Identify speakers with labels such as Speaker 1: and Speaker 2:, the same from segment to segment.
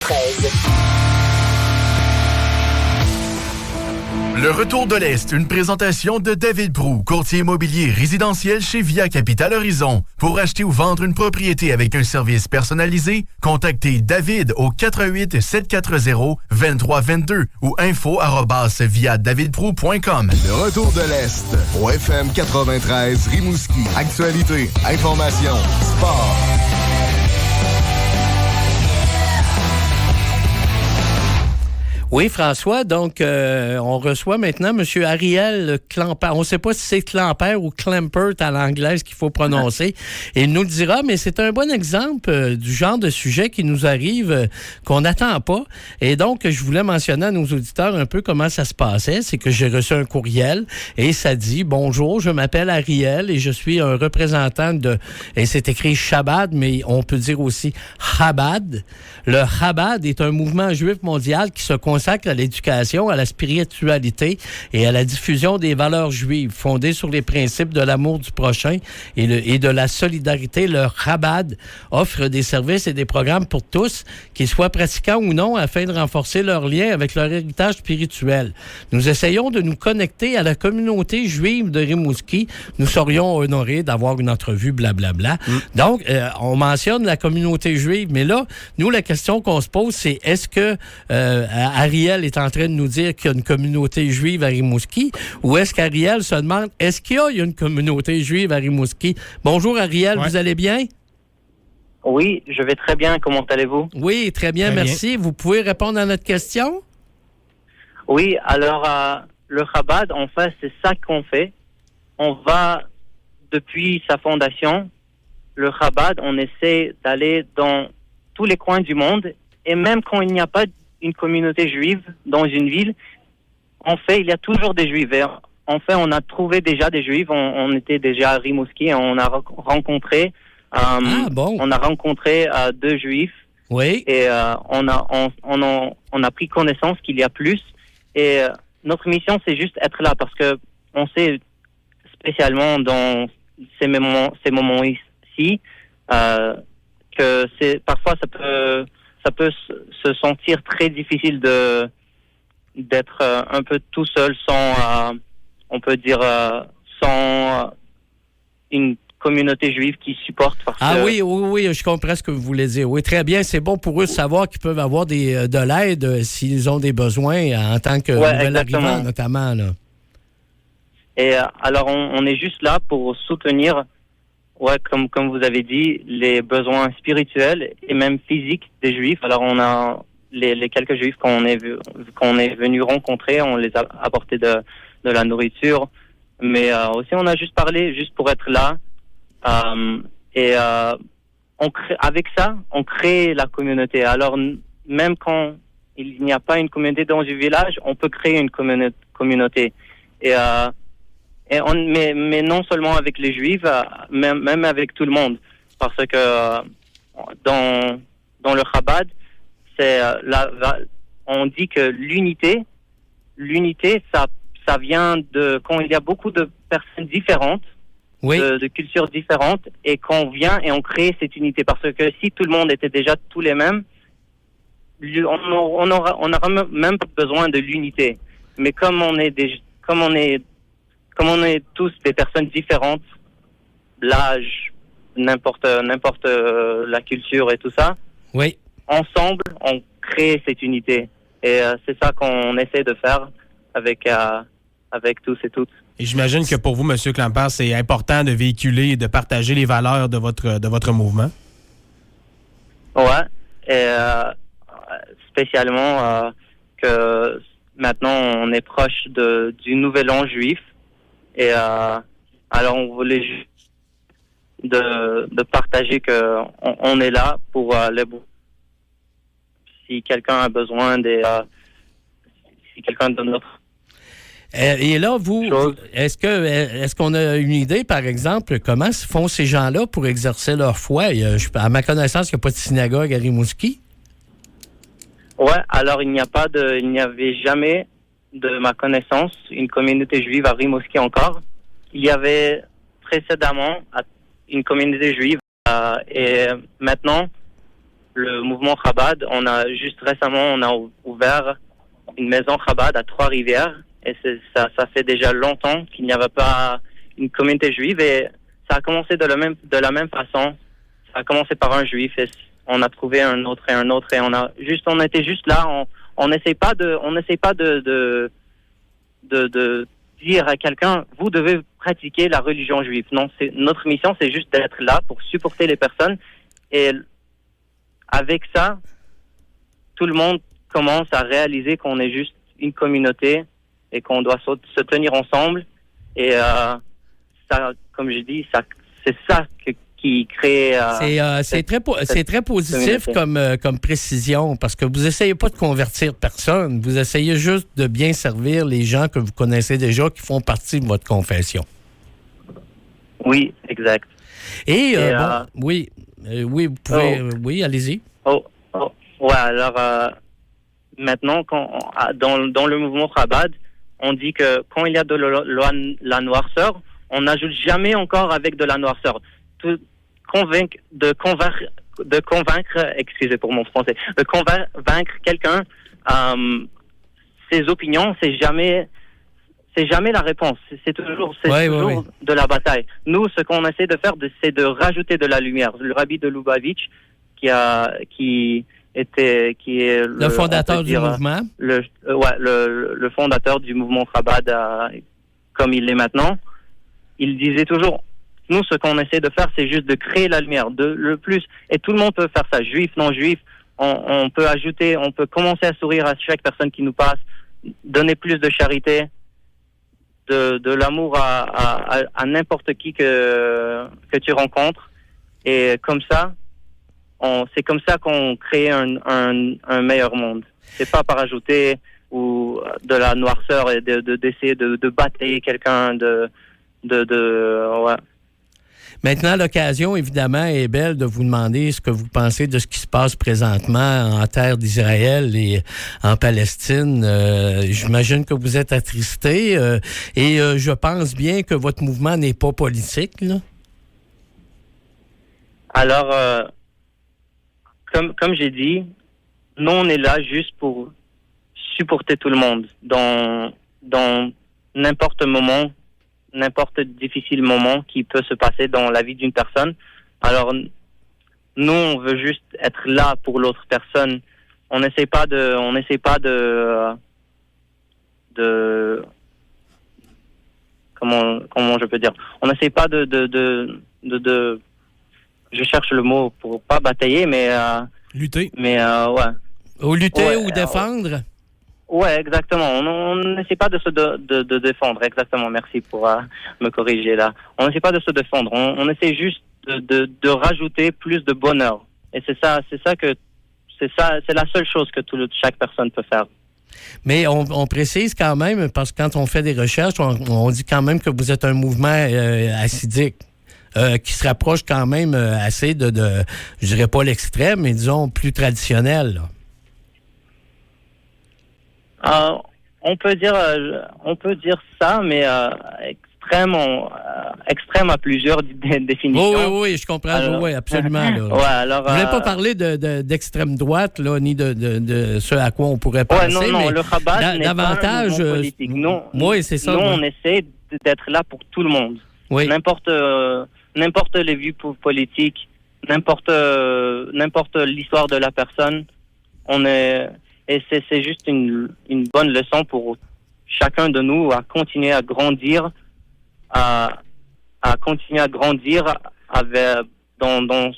Speaker 1: 93.
Speaker 2: Le Retour de l'Est, une présentation de David Brou, courtier immobilier résidentiel chez Via Capital Horizon. Pour acheter ou vendre une propriété avec un service personnalisé, contactez David au 88 740 2322 ou info@viadavidbrou.com.
Speaker 3: Le Retour de l'Est au FM 93 Rimouski. Actualité, information, sport.
Speaker 4: Oui, François, donc on reçoit maintenant M. Ariel Clamper. On ne sait pas si c'est Clamper ou Clampert à l'anglaise qu'il faut prononcer. Et il nous le dira, mais c'est un bon exemple du genre de sujet qui nous arrive, qu'on n'attend pas. Et donc, je voulais mentionner à nos auditeurs un peu comment ça se passait. C'est que j'ai reçu un courriel et ça dit « Bonjour, je m'appelle Ariel et je suis un représentant de... » Et c'est écrit Chabad, mais on peut dire aussi Chabad. Le Chabad est un mouvement juif mondial qui se consacre à l'éducation, à la spiritualité et à la diffusion des valeurs juives fondées sur les principes de l'amour du prochain et de la solidarité. Le Chabad offre des services et des programmes pour tous, qu'ils soient pratiquants ou non, afin de renforcer leur lien avec leur héritage spirituel. Nous essayons de nous connecter à la communauté juive de Rimouski. Nous serions honorés d'avoir une entrevue, blablabla. Donc, on mentionne la communauté juive, mais là, nous, la question qu'on se pose, c'est est-ce que Ariel est en train de nous dire qu'il y a une communauté juive à Rimouski, ou est-ce qu'Ariel se demande, est-ce qu'il y a une communauté juive à Rimouski? Bonjour Ariel, Vous allez bien?
Speaker 5: Oui, je vais très bien. Comment allez-vous?
Speaker 4: Oui, très bien, merci. Vous pouvez répondre à notre question?
Speaker 5: Oui, alors le Chabad, en fait, c'est ça qu'on fait. On va, depuis sa fondation, le Chabad, on essaie d'aller dans tous les coins du monde, et même quand il n'y a pas une communauté juive dans une ville, en fait, il y a toujours des juifs. Et en fait, on a trouvé déjà des juifs. On était déjà à Rimouski et on a rencontré, on a rencontré 2 juifs.
Speaker 4: Oui.
Speaker 5: Et on a pris connaissance qu'il y a plus. Et notre mission, c'est juste être là parce que on sait spécialement dans ces moments ici que parfois ça peut se sentir très difficile d'être un peu tout seul sans, on peut dire, sans une communauté juive qui supporte.
Speaker 4: Oui, je comprends ce que vous voulez dire. Oui, très bien. C'est bon pour eux de savoir qu'ils peuvent avoir de l'aide s'ils ont des besoins en tant que nouvel arrivant, notamment. Là.
Speaker 5: Et alors, on est juste là pour soutenir, comme vous avez dit, les besoins spirituels et même physiques des Juifs. Alors, on a les quelques Juifs qu'on est venu rencontrer, on les a apporté de la nourriture, mais aussi on a juste parlé, juste pour être là. Avec ça, on crée la communauté. Alors, même quand il n'y a pas une communauté dans un village, on peut créer une communauté. Mais non seulement avec les Juifs, même avec tout le monde. Parce que dans le Chabad, on dit que l'unité, ça vient de quand il y a beaucoup de personnes différentes, de cultures différentes, et qu'on vient et on crée cette unité. Parce que si tout le monde était déjà tous les mêmes, on n'aura même pas besoin de l'unité. Mais comme on est tous des personnes différentes, l'âge, n'importe la culture et tout ça, ensemble, on crée cette unité. Et c'est ça qu'on essaie de faire avec tous et toutes.
Speaker 6: Et j'imagine que pour vous, M. Clamper, c'est important de véhiculer et de partager les valeurs de votre mouvement.
Speaker 5: Ouais. Et spécialement que maintenant, on est proche du Nouvel An juif. Et alors, on voulait juste de partager qu'on est là pour si quelqu'un a besoin si quelqu'un de notre...
Speaker 4: Et là, est-ce qu'on a une idée, par exemple, comment font ces gens-là pour exercer leur foi? À ma connaissance, il n'y a pas de synagogue à Rimouski.
Speaker 5: Ouais, alors il n'y avait jamais, de ma connaissance, une communauté juive à Rimouski encore. Il y avait précédemment une communauté juive et maintenant, le mouvement Chabad, on a ouvert une maison Chabad à Trois-Rivières, et ça fait déjà longtemps qu'il n'y avait pas une communauté juive, et ça a commencé de la même façon. Ça a commencé par un juif, et on a trouvé un autre, et on était juste là. On n'essaie pas de dire à quelqu'un, vous devez pratiquer la religion juive. Non, notre mission, c'est juste d'être là pour supporter les personnes. Et avec ça, tout le monde commence à réaliser qu'on est juste une communauté et qu'on doit se tenir ensemble. Et ça, comme je dis, c'est ça qui crée...
Speaker 4: c'est très positif comme précision, parce que vous essayez pas de convertir personne, vous essayez juste de bien servir les gens que vous connaissez déjà, qui font partie de votre confession.
Speaker 5: Oui, exact.
Speaker 4: Et oui, vous pouvez... oui, allez-y.
Speaker 5: Ouais, alors maintenant, dans le mouvement Chabad, on dit que quand il y a de la noirceur, on n'ajoute jamais encore avec de la noirceur. De convaincre, excusez pour mon français, de convaincre quelqu'un, ses opinions, c'est jamais la réponse. C'est toujours de la bataille. Nous, ce qu'on essaie de faire, c'est de rajouter de la lumière. Le rabbi de Lubavitch, qui est
Speaker 4: le fondateur du mouvement.
Speaker 5: Le fondateur du mouvement Chabad, comme il est maintenant, il disait toujours, nous, ce qu'on essaie de faire, c'est juste de créer la lumière, le plus. Et tout le monde peut faire ça, juif, non juif. On peut ajouter, on peut commencer à sourire à chaque personne qui nous passe, donner plus de charité, de l'amour à n'importe qui que tu rencontres. Et comme ça, c'est comme ça qu'on crée un meilleur monde. C'est pas par ajouter ou de la noirceur et d'essayer de batailler quelqu'un ouais.
Speaker 4: Maintenant, l'occasion, évidemment, est belle de vous demander ce que vous pensez de ce qui se passe présentement en terre d'Israël et en Palestine. J'imagine que vous êtes attristé et je pense bien que votre mouvement n'est pas politique, là.
Speaker 5: Alors, comme j'ai dit, nous, on est là juste pour supporter tout le monde dans n'importe difficile moment qui peut se passer dans la vie d'une personne. Alors, nous, on veut juste être là pour l'autre personne. On n'essaie pas de comment je peux dire. On n'essaie pas de je cherche le mot pour pas batailler, mais
Speaker 6: lutter.
Speaker 5: Mais ouais.
Speaker 4: Ou lutter ou défendre.
Speaker 5: Ouais, exactement. On n'essaie pas de se défendre. Exactement. Merci pour me corriger là. On n'essaie pas de se défendre. On essaie juste de rajouter plus de bonheur. Et c'est la seule chose que chaque personne peut faire.
Speaker 4: Mais on précise quand même, parce que quand on fait des recherches, on dit quand même que vous êtes un mouvement hassidique. Qui se rapproche quand même assez de je dirais pas l'extrême, mais disons plus traditionnel,
Speaker 5: là. On peut dire ça, mais extrême à plusieurs définitions.
Speaker 4: Oui, je comprends. Oui, absolument. Là.
Speaker 5: Ouais, alors,
Speaker 4: je ne voulais pas parler d'extrême droite, là, ni de ce à quoi on pourrait penser.
Speaker 5: Ouais, non,
Speaker 4: mais
Speaker 5: le Chabad n'est pas un mouvement politique.
Speaker 4: Oui, c'est ça.
Speaker 5: Nous, on essaie d'être là pour tout le monde.
Speaker 4: Oui.
Speaker 5: N'importe les vues politiques, n'importe l'histoire de la personne, et c'est juste une bonne leçon pour chacun de nous à continuer à grandir, à continuer à grandir dans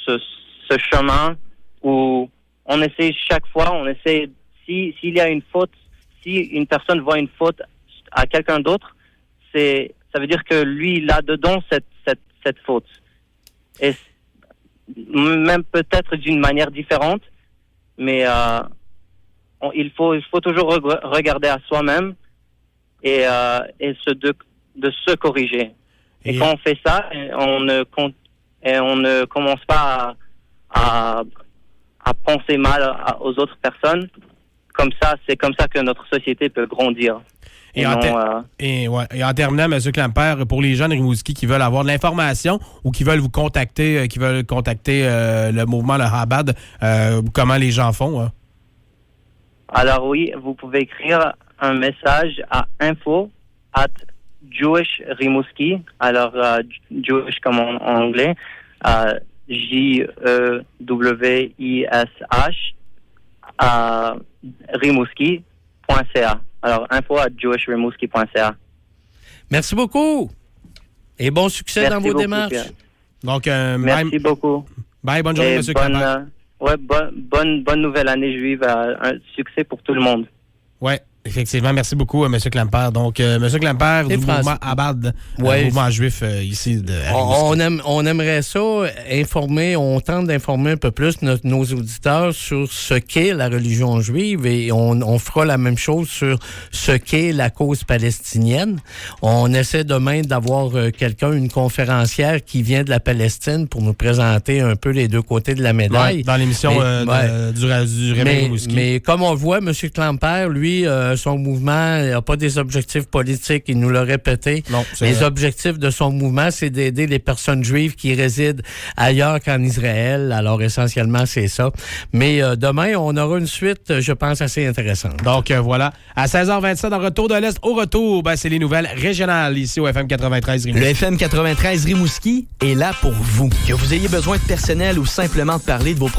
Speaker 5: ce chemin où on essaie chaque fois, s'il y a une faute, si une personne voit une faute à quelqu'un d'autre, ça veut dire que lui, il a dedans cette faute. Et même peut-être d'une manière différente, mais il faut toujours regarder à soi-même et de se corriger. Et quand on fait ça, on ne commence pas à penser mal aux autres personnes. Comme ça, c'est comme ça que notre société peut grandir.
Speaker 6: Et en terminant, M. Klemper, pour les gens de Rimouski qui veulent avoir de l'information ou qui veulent vous contacter, le mouvement, le Chabad, comment les gens font? Hein?
Speaker 5: Alors oui, vous pouvez écrire un message à info@JewishRimouski. Alors, Jewish comme en anglais, JEWISH Rimouski.ca. Alors, info@JewishRimouski.ca.
Speaker 4: Merci beaucoup. Et bon succès dans vos démarches.
Speaker 5: Pierre.
Speaker 6: Donc,
Speaker 5: merci beaucoup.
Speaker 6: Bye, bonne journée, M. Klemper.
Speaker 5: Bonne nouvelle année juive. Un succès pour tout le monde.
Speaker 6: Ouais. Effectivement, merci beaucoup, M. Klemper. Donc, M. Klemper du mouvement Chabad, mouvement juif ici de
Speaker 4: on aimerait ça informer, on tente d'informer un peu plus nos auditeurs sur ce qu'est la religion juive et on fera la même chose sur ce qu'est la cause palestinienne. On essaie demain d'avoir une conférencière qui vient de la Palestine pour nous présenter un peu les deux côtés de la médaille.
Speaker 6: Ouais, dans l'émission du Réveil Rimouski.
Speaker 4: Mais comme on le voit, M. Klemper, lui, son mouvement n'a pas des objectifs politiques, il nous l'a répété.
Speaker 6: Non,
Speaker 4: les objectifs de son mouvement, c'est d'aider les personnes juives qui résident ailleurs qu'en Israël. Alors, essentiellement, c'est ça. Mais demain, on aura une suite, je pense, assez intéressante.
Speaker 6: Donc, voilà. À 16h27, dans Retour de l'Est, au retour, c'est les nouvelles régionales ici au FM 93 Rimouski.
Speaker 1: Le FM 93 Rimouski est là pour vous. Que vous ayez besoin de personnel ou simplement de parler de vos projets.